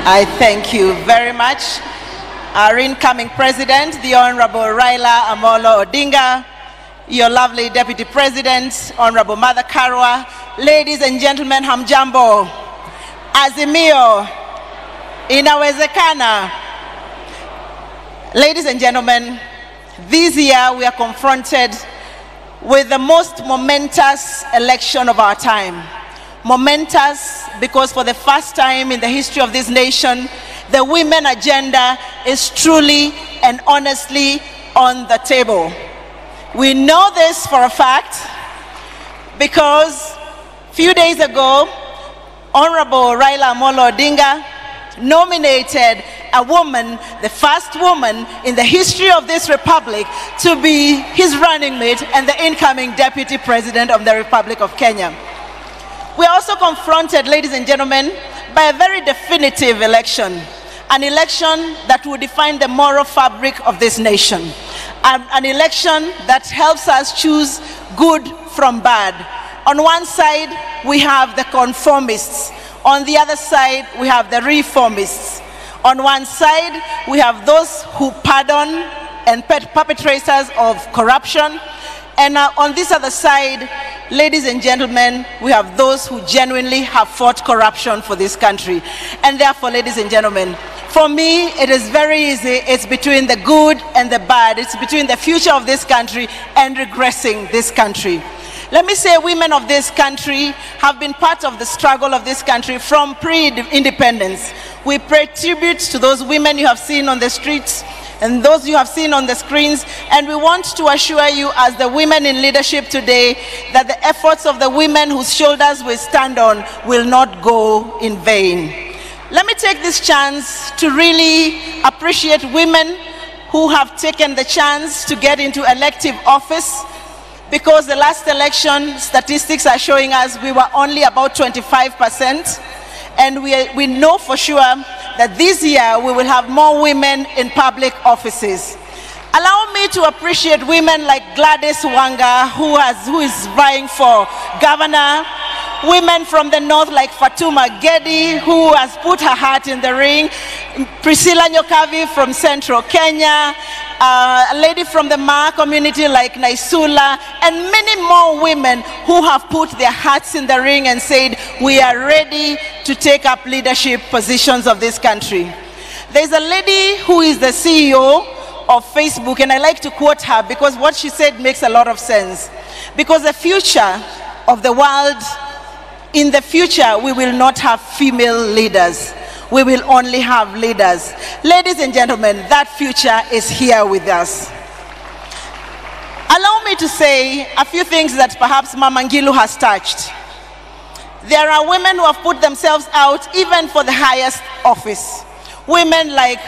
I thank you very much. Our incoming president, the Honorable Raila Amolo Odinga, your lovely Deputy President, Honorable Mother Karua, ladies and gentlemen, hamjambo, Azimio, inawezekana. Ladies and gentlemen, this year we are confronted with the most momentous election of our time. Momentous because for the first time in the history of this nation, the women agenda is truly and honestly on the table. We know this for a fact because a few days ago, Honorable Raila Amolo Odinga nominated a woman, the first woman in the history of this republic, to be his running mate and the incoming Deputy President of the Republic of Kenya. We are also confronted, ladies and gentlemen, by a very definitive election, an election that will define the moral fabric of this nation, an election that helps us choose good from bad. On one side, we have the conformists. On the other side, we have the reformists. On one side, we have those who pardon and perpetrators of corruption. And on this other side, ladies and gentlemen, we have those who genuinely have fought corruption for this country. And therefore, ladies and gentlemen, for me, it is very easy. It's between the good and the bad. It's between the future of this country and regressing this country. Let me say, women of this country have been part of the struggle of this country from pre-independence. We pay tribute to those women you have seen on the streets and those you have seen on the screens, and we want to assure you as the women in leadership today that the efforts of the women whose shoulders we stand on will not go in vain. Let me take this chance to really appreciate women who have taken the chance to get into elective office, because the last election statistics are showing us we were only about 25%, and we know for sure that this year we will have more women in public offices. Allow me to appreciate women like Gladys Wanga, who is vying for governor, women from the north like Fatuma Gedi, who has put her heart in the ring, Priscilla Nyokavi from central Kenya, a lady from the Maa community like Naisula, and many more women who have put their hearts in the ring and said, we are ready to take up leadership positions of this country. There's a lady who is the CEO of Facebook, and I like to quote her because what she said makes a lot of sense. Because the future of the world, in the future, we will not have female leaders. We will only have leaders. Ladies and gentlemen, that future is here with us. Allow me to say a few things that perhaps Mama Ngilu has touched. There are women who have put themselves out even for the highest office. Women like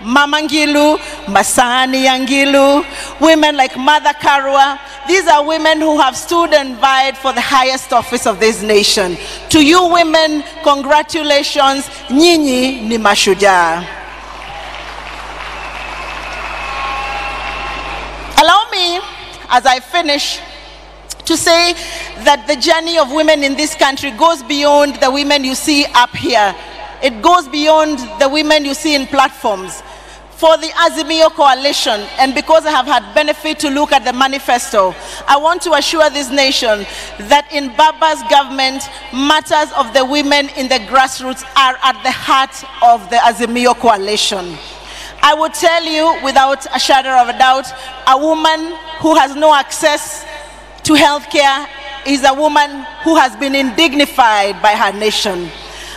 Mama Ngilu, Masani Ngilu, women like Mother Karua. These are women who have stood and vied for the highest office of this nation. To you women, congratulations, nyinyi ni mashujaa. Allow me, as I finish, to say that the journey of women in this country goes beyond the women you see up here. It goes beyond the women you see in platforms. For the Azimio coalition, and because I have had benefit to look at the manifesto, I want to assure this nation that in Baba's government, matters of the women in the grassroots are at the heart of the Azimio coalition. I would tell you without a shadow of a doubt, a woman who has no access to healthcare is a woman who has been indignified by her nation.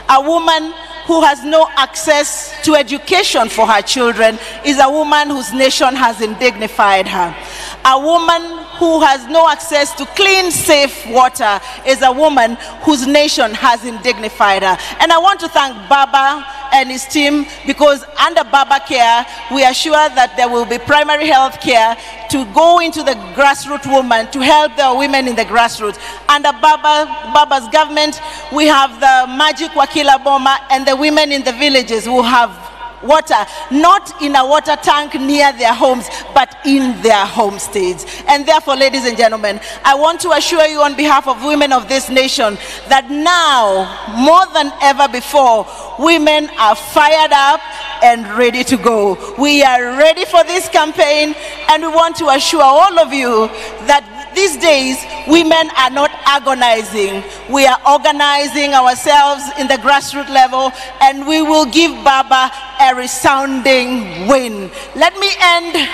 A woman who has no access to education for her children is a woman whose nation has indignified her. A woman who has no access to clean, safe water is a woman whose nation has indignified her. And I want to thank Baba and his team, because under Baba Care, we are sure that there will be primary health care to go into the grassroots woman, to help the women in the grassroots. Under Baba's government, we have the Magic Wakila Boma and the women in the villages who have water, not in a water tank near their homes, but in their homesteads. And therefore, ladies and gentlemen, I want to assure you on behalf of women of this nation that now, more than ever before, women are fired up and ready to go. We are ready for this campaign, and we want to assure all of you that these days, women are not agonizing. We are organizing ourselves in the grassroots level, and we will give Baba a resounding win. Let me end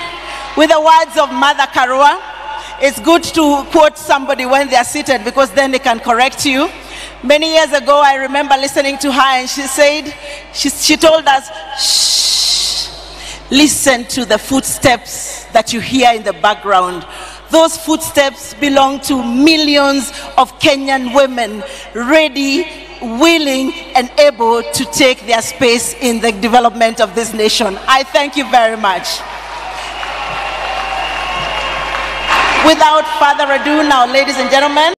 with the words of Mother Karua. It's good to quote somebody when they're seated, because then they can correct you. Many years ago, I remember listening to her, and she said, she told us, shh, listen to the footsteps that you hear in the background. Those footsteps belong to millions of Kenyan women ready, willing, and able to take their space in the development of this nation. I thank you very much. Without further ado, now, ladies and gentlemen,